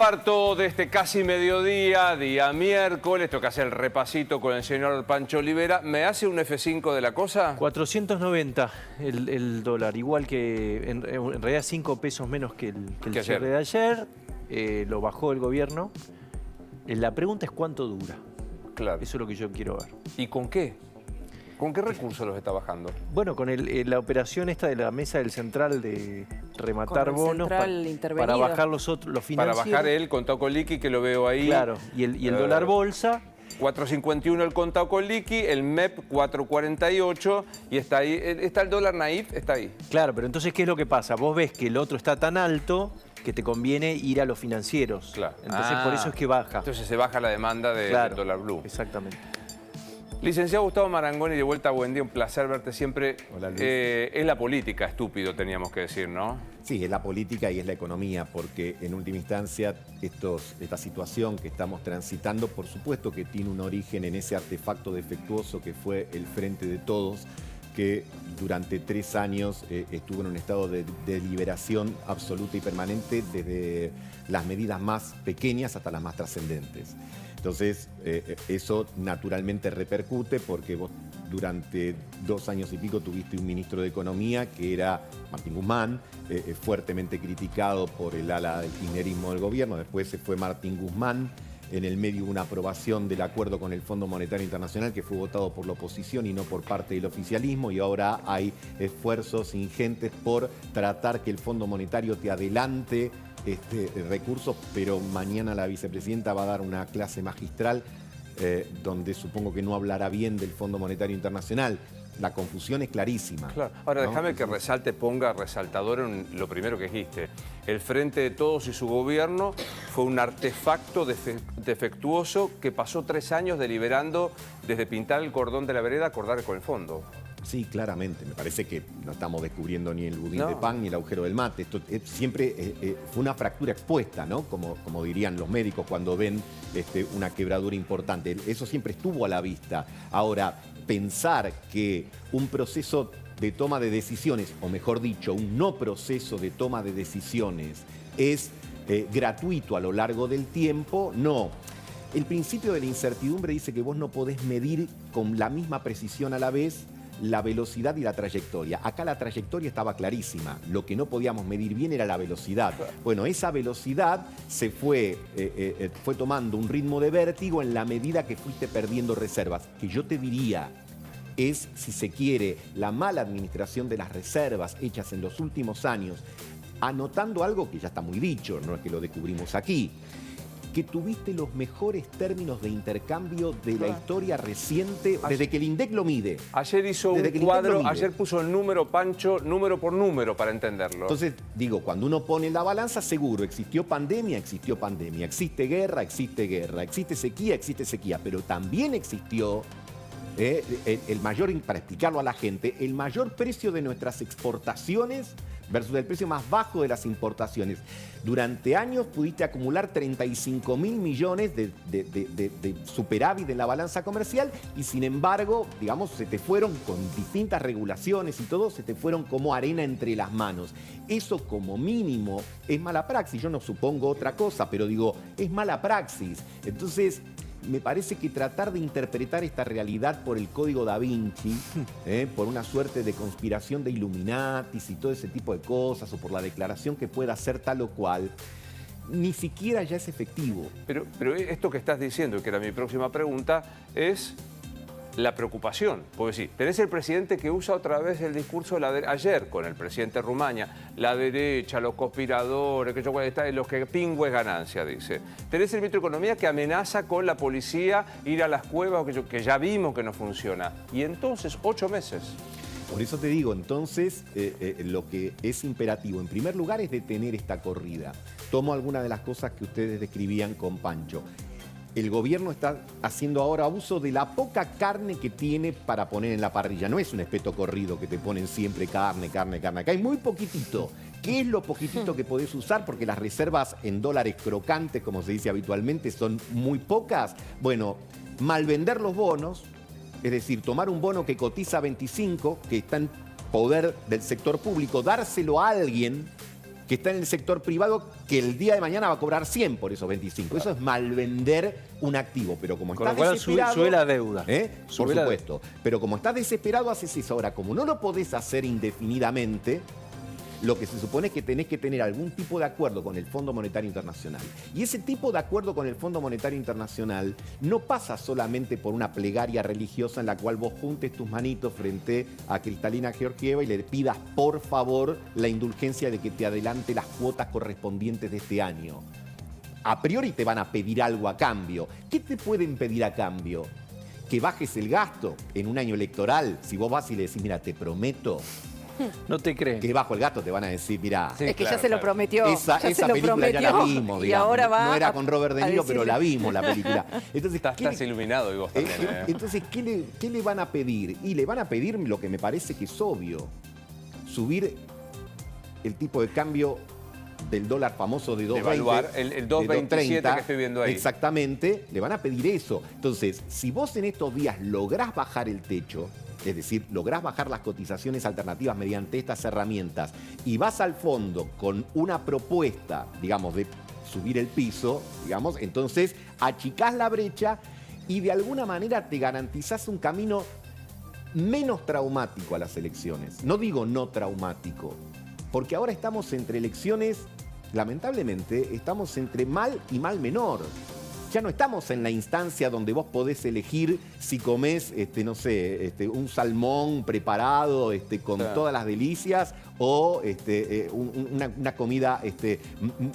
Parto de este casi mediodía, día miércoles, toca hacer el repasito con el señor Pancho Olivera. ¿Me hace un F5 de la cosa? 490 el dólar, igual que en realidad 5 pesos menos que el cierre de ayer. Lo bajó el gobierno. La pregunta es cuánto dura. Claro. Eso es lo que yo quiero ver. ¿Y con qué? ¿Con qué recursos los está bajando? Bueno, con la operación esta de la mesa del central de rematar bonos para bajar los financieros. Para bajar el contado con liqui, que lo veo ahí. Claro, y el dólar bolsa. 4.51 el contado con liqui, el MEP 4.48 y está ahí. Está el dólar naif, está ahí. Claro, pero entonces, ¿qué es lo que pasa? Vos ves que el otro está tan alto que te conviene ir a los financieros. Claro. Entonces, por eso es que baja. Entonces se baja la demanda del dólar blue. Exactamente. Licenciado Gustavo Marangoni, de vuelta, buen día, un placer verte siempre. Hola, Luis. Es la política, estúpido, teníamos que decir, ¿no? Sí, es la política y es la economía, porque en última instancia esta situación que estamos transitando, por supuesto que tiene un origen en ese artefacto defectuoso que fue el Frente de Todos, que durante 3 años estuvo en un estado de deliberación absoluta y permanente, desde las medidas más pequeñas hasta las más trascendentes. Entonces, eso naturalmente repercute porque vos durante 2 años y pico tuviste un ministro de Economía que era Martín Guzmán, fuertemente criticado por el ala del kirchnerismo del gobierno. Después se fue Martín Guzmán. En el medio hubo una aprobación del acuerdo con el Fondo Monetario Internacional que fue votado por la oposición y no por parte del oficialismo, y ahora hay esfuerzos ingentes por tratar que el Fondo Monetario te adelante recursos, pero mañana la vicepresidenta va a dar una clase magistral donde supongo que no hablará bien del Fondo Monetario Internacional. La confusión es clarísima. Claro. Ahora, ¿no? déjame que ponga resaltador en lo primero que dijiste. El Frente de Todos y su gobierno fue un artefacto defectuoso que pasó 3 años deliberando desde pintar el cordón de la vereda a acordar con el fondo. Sí, claramente. Me parece que no estamos descubriendo ni el budín de pan ni el agujero del mate. Esto siempre fue una fractura expuesta, ¿no? Como dirían los médicos cuando ven una quebradura importante. Eso siempre estuvo a la vista. Ahora, pensar que un proceso de toma de decisiones, o mejor dicho, un no proceso de toma de decisiones, es gratuito a lo largo del tiempo, no. El principio de la incertidumbre dice que vos no podés medir con la misma precisión a la vez la velocidad y la trayectoria. Acá la trayectoria estaba clarísima. Lo que no podíamos medir bien era la velocidad. Bueno, esa velocidad se fue tomando un ritmo de vértigo en la medida que fuiste perdiendo reservas. Que yo te diría es, si se quiere, la mala administración de las reservas hechas en los últimos años, anotando algo que ya está muy dicho, no es que lo descubrimos aquí, que tuviste los mejores términos de intercambio de la historia reciente desde que el INDEC lo mide. Ayer hizo un cuadro, ayer puso el número, Pancho, número por número para entenderlo. Entonces, digo, cuando uno pone en la balanza, seguro, existió pandemia, existe guerra, existe sequía, pero también existió el mayor, para explicarlo a la gente, el mayor precio de nuestras exportaciones versus el precio más bajo de las importaciones. Durante años pudiste acumular 35.000 millones de superávit en la balanza comercial y sin embargo, digamos, se te fueron con distintas regulaciones y todo, se te fueron como arena entre las manos. Eso como mínimo es mala praxis. Yo no supongo otra cosa, pero digo, es mala praxis. Entonces, me parece que tratar de interpretar esta realidad por el Código Da Vinci, por una suerte de conspiración de Illuminatis y todo ese tipo de cosas, o por la declaración que pueda ser tal o cual, ni siquiera ya es efectivo. Pero esto que estás diciendo, que era mi próxima pregunta, es la preocupación. Porque sí, tenés el presidente que usa otra vez el discurso ayer con el presidente Rumaña, la derecha, los conspiradores, los que pingo es ganancia, dice. Tenés el ministro de Economía que amenaza con la policía ir a las cuevas, que ya vimos que no funciona. Y entonces, 8 meses. Por eso te digo, entonces, lo que es imperativo, en primer lugar, es detener esta corrida. Tomo algunas de las cosas que ustedes describían con Pancho. El gobierno está haciendo ahora uso de la poca carne que tiene para poner en la parrilla. No es un espeto corrido que te ponen siempre carne. Acá hay muy poquitito. ¿Qué es lo poquitito que podés usar? Porque las reservas en dólares crocantes, como se dice habitualmente, son muy pocas. Bueno, malvender los bonos, es decir, tomar un bono que cotiza 25, que está en poder del sector público, dárselo a alguien que está en el sector privado que el día de mañana va a cobrar 100 por esos 25. Eso es malvender un activo, pero como Con estás lo cual desesperado... sube la deuda. Por supuesto. Pero como estás desesperado, haces eso. Ahora, como no lo podés hacer indefinidamente, lo que se supone es que tenés que tener algún tipo de acuerdo con el Fondo Monetario Internacional. Y ese tipo de acuerdo con el Fondo Monetario Internacional no pasa solamente por una plegaria religiosa en la cual vos juntes tus manitos frente a Cristalina Georgieva y le pidas por favor la indulgencia de que te adelante las cuotas correspondientes de este año. A priori te van a pedir algo a cambio. ¿Qué te pueden pedir a cambio? Que bajes el gasto en un año electoral. Si vos vas y le decís, mira, te prometo... No te creen. Que bajo el gasto te van a decir, mira... Sí, es que ya se lo prometió. Esa película ya la vimos, digamos. Y ahora va no era con Robert De Niro, pero la vimos, la película. Entonces, estás iluminado y vos también. Entonces, ¿qué le van a pedir? Y le van a pedir lo que me parece que es obvio. Subir el tipo de cambio del dólar famoso de 2.20. Devaluar el 2.27 que estoy viendo ahí. Exactamente, le van a pedir eso. Entonces, si vos en estos días lográs bajar el techo, es decir, lográs bajar las cotizaciones alternativas mediante estas herramientas y vas al fondo con una propuesta, digamos, de subir el piso, digamos, entonces achicás la brecha y de alguna manera te garantizás un camino menos traumático a las elecciones. No digo no traumático, porque ahora estamos entre elecciones, lamentablemente, estamos entre mal y mal menor. Ya no estamos en la instancia donde vos podés elegir si comés, no sé, un salmón preparado con claro, todas las delicias o una comida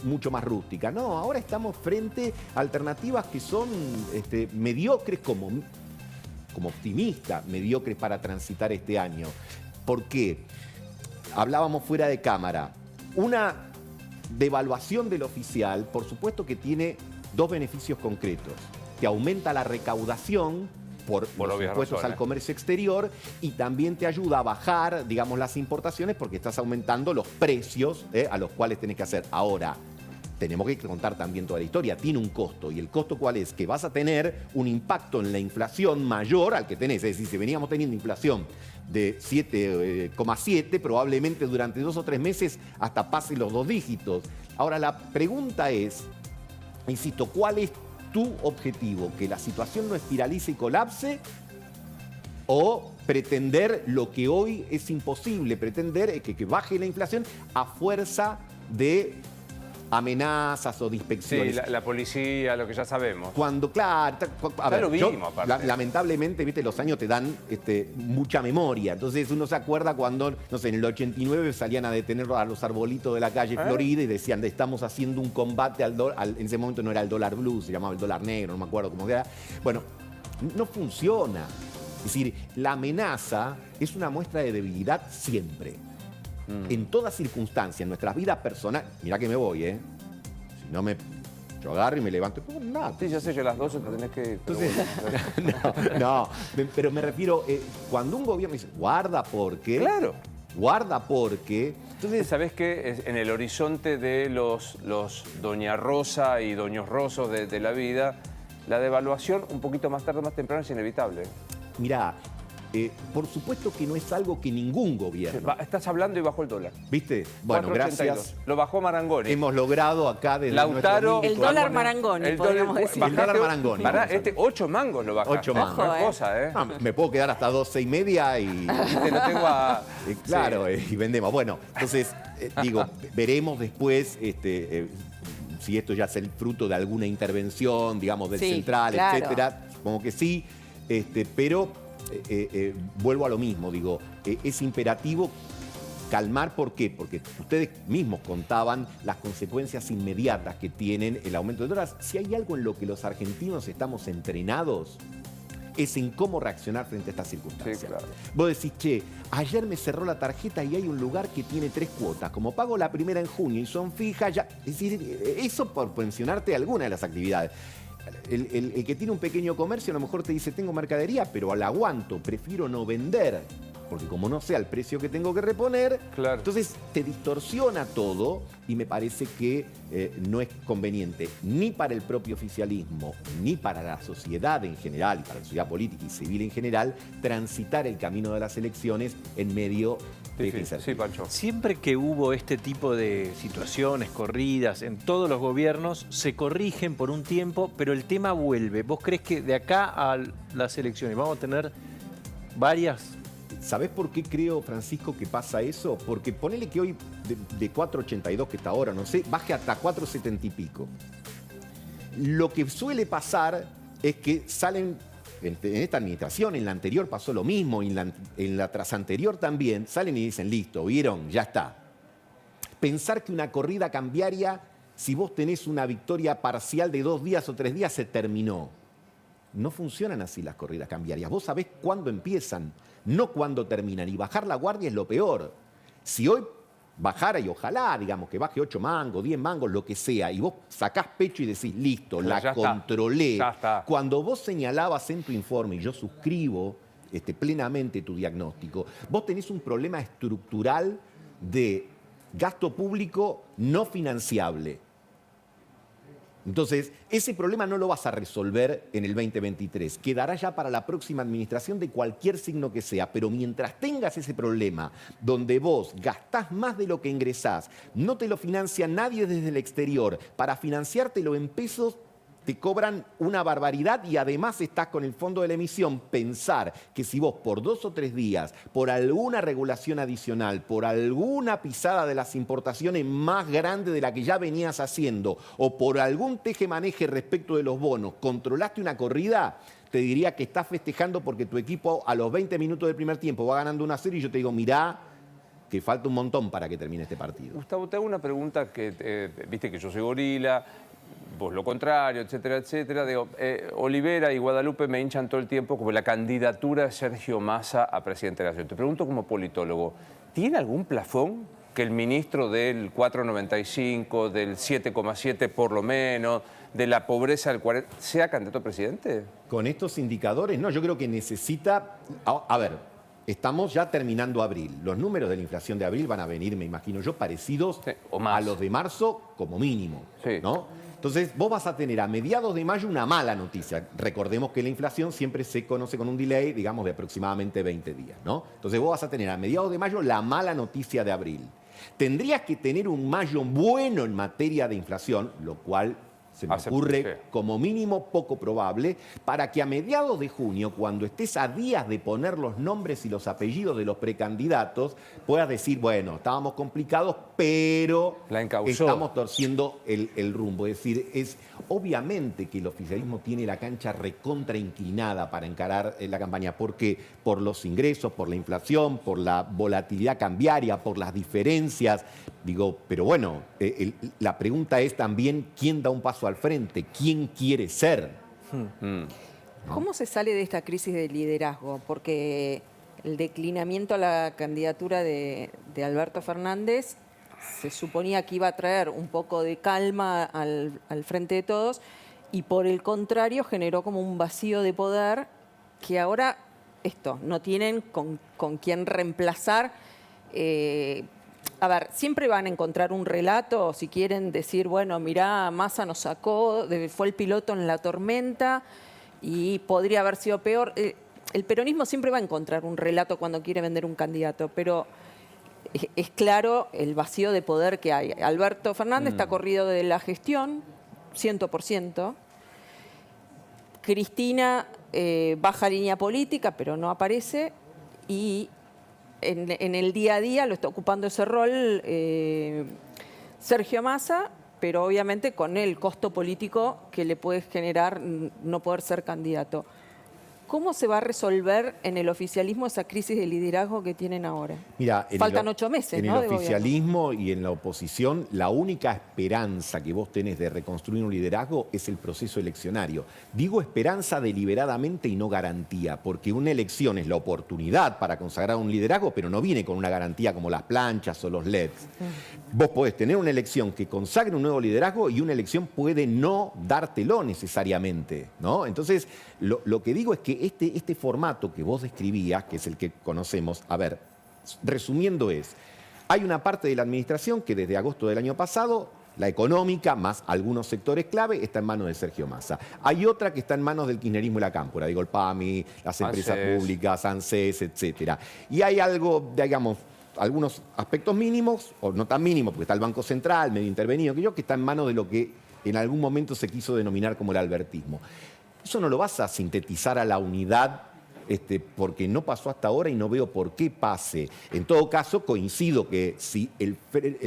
mucho más rústica. No, ahora estamos frente a alternativas que son mediocres como optimistas, mediocres para transitar este año. ¿Por qué? Hablábamos fuera de cámara. Una devaluación del oficial, por supuesto que tiene dos beneficios concretos. Te aumenta la recaudación por los impuestos al comercio exterior y también te ayuda a bajar, digamos, las importaciones porque estás aumentando los precios a los cuales tenés que hacer. Ahora, tenemos que contar también toda la historia. Tiene un costo. ¿Y el costo cuál es? Que vas a tener un impacto en la inflación mayor al que tenés. Es decir, si veníamos teniendo inflación de 7,7, probablemente durante 2 o 3 meses hasta pase los 2 dígitos. Ahora, la pregunta es, insisto, ¿cuál es tu objetivo? ¿Que la situación no espiralice y colapse? ¿O pretender lo que hoy es imposible? Pretender que baje la inflación a fuerza de amenazas o de inspecciones. Sí, la policía, lo que ya sabemos. Cuando, claro, a ver, lo vimos, aparte. Lamentablemente, viste, los años te dan mucha memoria. Entonces uno se acuerda cuando, no sé, en el 89 salían a detener a los arbolitos de la calle Florida y decían, estamos haciendo un combate en ese momento no era el dólar blue, se llamaba el dólar negro, no me acuerdo cómo era. Bueno, no funciona. Es decir, la amenaza es una muestra de debilidad siempre. En todas circunstancias, en nuestras vidas personales, mirá que me voy, si no yo agarro y me levanto, nada. Sí, ya sé, yo a las 12 te tenés que... Entonces, no, pero me refiero, cuando un gobierno dice, guarda porque... Claro. Guarda porque... Entonces, ¿sabés qué? En el horizonte de los Doña Rosa y Doños Rosos de la vida, la devaluación un poquito más tarde o más temprano es inevitable. Mirá, por supuesto que no es algo que ningún gobierno... Estás hablando y bajó el dólar. ¿Viste? Bueno, 4.82. Gracias. Lo bajó Marangoni. Hemos logrado acá desde Lautaro, el dólar Marangoni, podríamos decir. El dólar Marangoni. Pará, 8 mangos lo bajaste. 8 mangos. No es cosa, No, me puedo quedar hasta 12:30 y... Te lo tengo a... claro, y vendemos. Bueno, entonces, digo, veremos después... si esto ya es el fruto de alguna intervención, digamos, del central, claro, etcétera. Supongo que sí, pero vuelvo a lo mismo, digo, es imperativo calmar. ¿Por qué? Porque ustedes mismos contaban las consecuencias inmediatas que tienen el aumento de dólares. Si hay algo en lo que los argentinos estamos entrenados, es en cómo reaccionar frente a estas circunstancias. Sí, claro. Vos decís, che, ayer me cerró la tarjeta y hay un lugar que tiene 3 cuotas. Como pago la primera en junio y son fijas, ya... Es decir, eso por mencionarte alguna de las actividades. El que tiene un pequeño comercio a lo mejor te dice, tengo mercadería, pero la aguanto, prefiero no vender. Porque como no sé al precio que tengo que reponer, claro, entonces te distorsiona todo y me parece que no es conveniente ni para el propio oficialismo, ni para la sociedad en general, y para la sociedad política y civil en general, transitar el camino de las elecciones en medio Difícil. Sí, Pancho. Siempre que hubo este tipo de situaciones, corridas, en todos los gobiernos, se corrigen por un tiempo, pero el tema vuelve. ¿Vos crees que de acá a las elecciones vamos a tener varias? ¿Sabés por qué creo, Francisco, que pasa eso? Porque ponele que hoy de 4,82 que está ahora, no sé, baje hasta 4,70 y pico. Lo que suele pasar es que salen, en esta administración, en la anterior pasó lo mismo, en la tras anterior también, salen y dicen, listo, ¿vieron? Ya está. Pensar que una corrida cambiaria, si vos tenés una victoria parcial de 2 días o 3 días, se terminó. No funcionan así las corridas cambiarias. Vos sabés cuándo empiezan, no cuándo terminan. Y bajar la guardia es lo peor. Si hoy bajara, y ojalá, digamos, que baje 8 mangos, 10 mangos, lo que sea, y vos sacás pecho y decís, listo, pero la controlé. Ya está. Cuando vos señalabas en tu informe, y yo suscribo plenamente tu diagnóstico, vos tenés un problema estructural de gasto público no financiable. Entonces, ese problema no lo vas a resolver en el 2023. Quedará ya para la próxima administración de cualquier signo que sea. Pero mientras tengas ese problema donde vos gastás más de lo que ingresás, no te lo financia nadie desde el exterior, para financiártelo en pesos te cobran una barbaridad y además estás con el fondo de la emisión. Pensar que si vos por 2 o 3 días, por alguna regulación adicional, por alguna pisada de las importaciones más grande de la que ya venías haciendo, o por algún teje-maneje respecto de los bonos, controlaste una corrida, te diría que estás festejando porque tu equipo a los 20 minutos del primer tiempo va ganando 1-0 y yo te digo, mirá, que falta un montón para que termine este partido. Gustavo, te hago una pregunta que, viste que yo soy gorila, vos lo contrario, etcétera, etcétera. Digo, Olivera y Guadalupe me hinchan todo el tiempo como la candidatura de Sergio Massa a presidente de la Nación. Te pregunto como politólogo, ¿tiene algún plafón que el ministro del 4,95, del 7,7 por lo menos, de la pobreza del 40, sea candidato a presidente? Con estos indicadores, no, yo creo que necesita... A ver, estamos ya terminando abril. Los números de la inflación de abril van a venir, me imagino yo, parecidos o más a los de marzo como mínimo, sí, ¿no? Entonces, vos vas a tener a mediados de mayo una mala noticia. Recordemos que la inflación siempre se conoce con un delay, digamos, de aproximadamente 20 días, ¿no? Entonces, vos vas a tener a mediados de mayo la mala noticia de abril. Tendrías que tener un mayo bueno en materia de inflación, lo cual se me ocurre como mínimo poco probable, para que a mediados de junio, cuando estés a días de poner los nombres y los apellidos de los precandidatos, puedas decir, bueno, estábamos complicados, pero estamos torciendo el rumbo. Es decir, es obviamente que el oficialismo tiene la cancha recontra inclinada para encarar la campaña. ¿Por qué? Por los ingresos, por la inflación, por la volatilidad cambiaria, por las diferencias. Digo, pero bueno, la pregunta es también quién da un paso al frente, quién quiere ser. ¿No? ¿Cómo se sale de esta crisis de liderazgo? Porque el declinamiento a la candidatura de Alberto Fernández se suponía que iba a traer un poco de calma al frente de todos y por el contrario generó como un vacío de poder que ahora no tienen con quién reemplazar. A ver, siempre van a encontrar un relato, si quieren decir, bueno, mirá, Massa nos sacó, fue el piloto en la tormenta y podría haber sido peor. El peronismo siempre va a encontrar un relato cuando quiere vender un candidato, pero es claro el vacío de poder que hay. Alberto Fernández está corrido de la gestión, 100%. Cristina baja línea política, pero no aparece y... En el día a día lo está ocupando ese rol Sergio Massa, pero obviamente con el costo político que le puede generar no poder ser candidato. ¿Cómo se va a resolver en el oficialismo esa crisis de liderazgo que tienen ahora? Mira, faltan 8 meses, en ¿no? el oficialismo y en la oposición, la única esperanza que vos tenés de reconstruir un liderazgo es el proceso eleccionario. Digo esperanza deliberadamente y no garantía, porque una elección es la oportunidad para consagrar un liderazgo, pero no viene con una garantía como las planchas o los LEDs. Vos podés tener una elección que consagre un nuevo liderazgo y una elección puede no dártelo necesariamente, ¿no? Entonces, lo que digo es que este formato que vos describías, que es el que conocemos, a ver, resumiendo hay una parte de la administración que desde agosto del año pasado, la económica, más algunos sectores clave, está en manos de Sergio Massa. Hay otra que está en manos del kirchnerismo y la cámpora, digo, el PAMI, las empresas públicas, ANSES, etcétera. Y hay algo, digamos, algunos aspectos mínimos, o no tan mínimos, porque está el Banco Central, medio intervenido, que está en manos de lo que en algún momento se quiso denominar como el albertismo. Eso no lo vas a sintetizar a la unidad, porque no pasó hasta ahora y no veo por qué pase. En todo caso, coincido que si el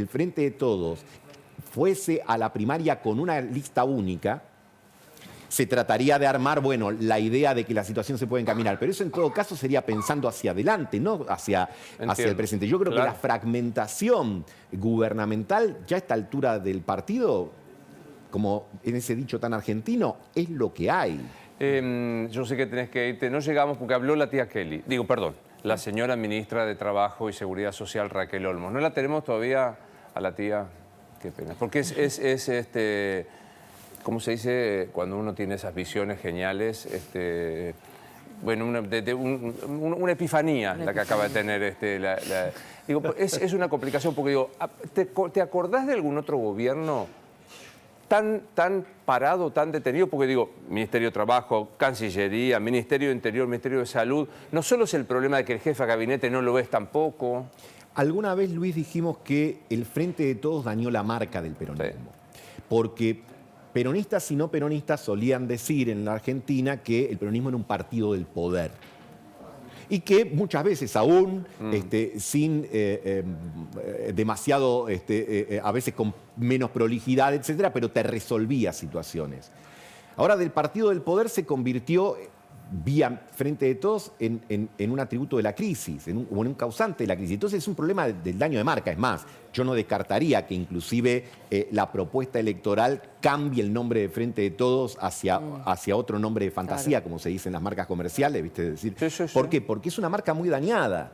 Frente de Todos fuese a la primaria con una lista única, se trataría de armar, bueno, la idea de que la situación se puede encaminar. Pero eso en todo caso sería pensando hacia adelante, no hacia el presente. Yo creo que la fragmentación gubernamental, ya a esta altura del partido, como en ese dicho tan argentino, es lo que hay. Yo sé que tenés que irte. No llegamos porque habló la tía Kelly. La señora ministra de Trabajo y Seguridad Social, Raquel Olmos. ¿No la tenemos todavía a la tía? Qué pena. Porque ¿cómo se dice cuando uno tiene esas visiones geniales? Bueno, una epifanía la que acaba de tener. Es una complicación porque digo, ¿te acordás de algún otro gobierno tan parado, tan detenido? Porque digo, Ministerio de Trabajo, Cancillería, Ministerio de Interior, Ministerio de Salud, no solo es el problema de que el jefe de gabinete no lo ves tampoco. Alguna vez, Luis, dijimos que el Frente de Todos dañó la marca del peronismo. Sí. Porque peronistas y no peronistas solían decir en la Argentina que el peronismo era un partido del poder. Y que muchas veces aún, sin demasiado, a veces con menos prolijidad, etcétera, pero te resolvía situaciones. Ahora, del partido del poder se convirtió, vía Frente de Todos, en un atributo de la crisis, en un causante de la crisis. Entonces es un problema del daño de marca. Es más, yo no descartaría que inclusive la propuesta electoral cambie el nombre de Frente de Todos hacia otro nombre de fantasía, como se dice en las marcas comerciales, ¿viste? Es decir, sí. ¿por qué? Porque es una marca muy dañada.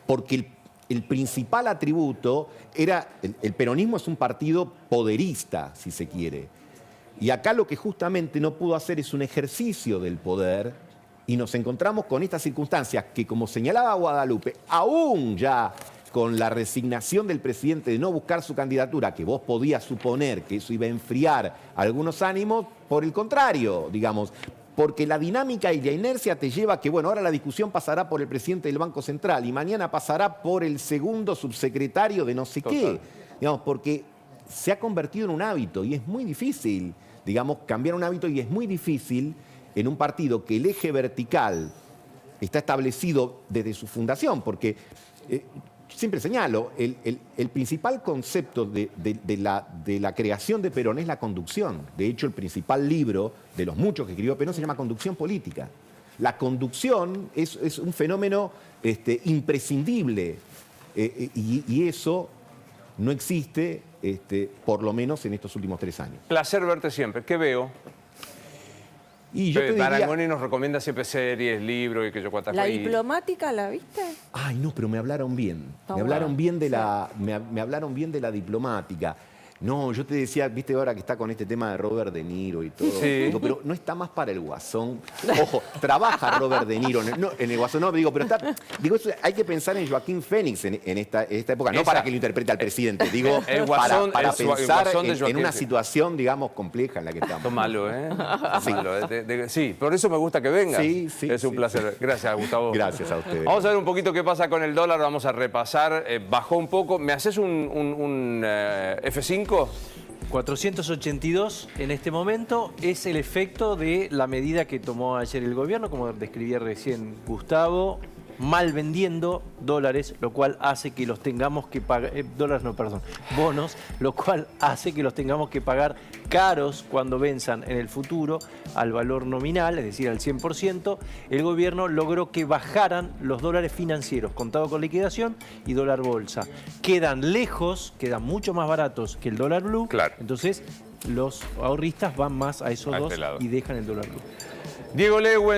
Porque el principal atributo era, el peronismo es un partido poderista, si se quiere. Y acá lo que justamente no pudo hacer es un ejercicio del poder, y nos encontramos con estas circunstancias que, como señalaba Guadalupe, aún ya con la resignación del presidente de no buscar su candidatura, que vos podías suponer que eso iba a enfriar algunos ánimos, por el contrario, digamos, porque la dinámica y la inercia te lleva a que, bueno, ahora la discusión pasará por el presidente del Banco Central y mañana pasará por el segundo subsecretario de no sé qué, digamos, porque se ha convertido en un hábito y es muy difícil, digamos, cambiar un hábito, y es muy difícil en un partido que el eje vertical está establecido desde su fundación, porque siempre señalo, el principal concepto de la creación de Perón es la conducción. De hecho, el principal libro de los muchos que escribió Perón se llama Conducción Política. La conducción es un fenómeno imprescindible, y eso no existe, por lo menos en estos últimos 3 años. Placer verte siempre. ¿Qué veo? Y yo te diría... Marangoni nos recomienda siempre series, libros y que yo cuántas ¿La cosas. diplomática la viste? Ay, no, pero me hablaron bien. Me hablaron bien de la diplomática. No, yo te decía, viste ahora que está con este tema de Robert De Niro y todo. Sí. Digo, pero no está más para el Guasón. Ojo, trabaja Robert De Niro en el Guasón, no, digo, pero está... Digo, eso, hay que pensar en Joaquín Phoenix en esta época, no para que lo interprete al presidente, digo, el Guasón, para pensar en una situación, digamos, compleja en la que estamos. Tómalo, ¿eh? Sí, por eso me gusta que venga. Sí, es un placer. Gracias, Gustavo. Gracias a ustedes. Vamos a ver un poquito qué pasa con el dólar, vamos a repasar. Bajó un poco. ¿Me haces un F5? 482 en este momento es el efecto de la medida que tomó ayer el gobierno, como describía recién Gustavo, mal vendiendo dólares, lo cual hace que los tengamos que pagar, bonos, lo cual hace que los tengamos que pagar caros cuando venzan en el futuro al valor nominal, es decir, al 100%. El gobierno logró que bajaran los dólares financieros, contado con liquidación, y dólar bolsa. Quedan lejos, quedan mucho más baratos que el dólar blue, claro. Entonces los ahorristas van más a esos dos y dejan el dólar blue. Diego Lewen.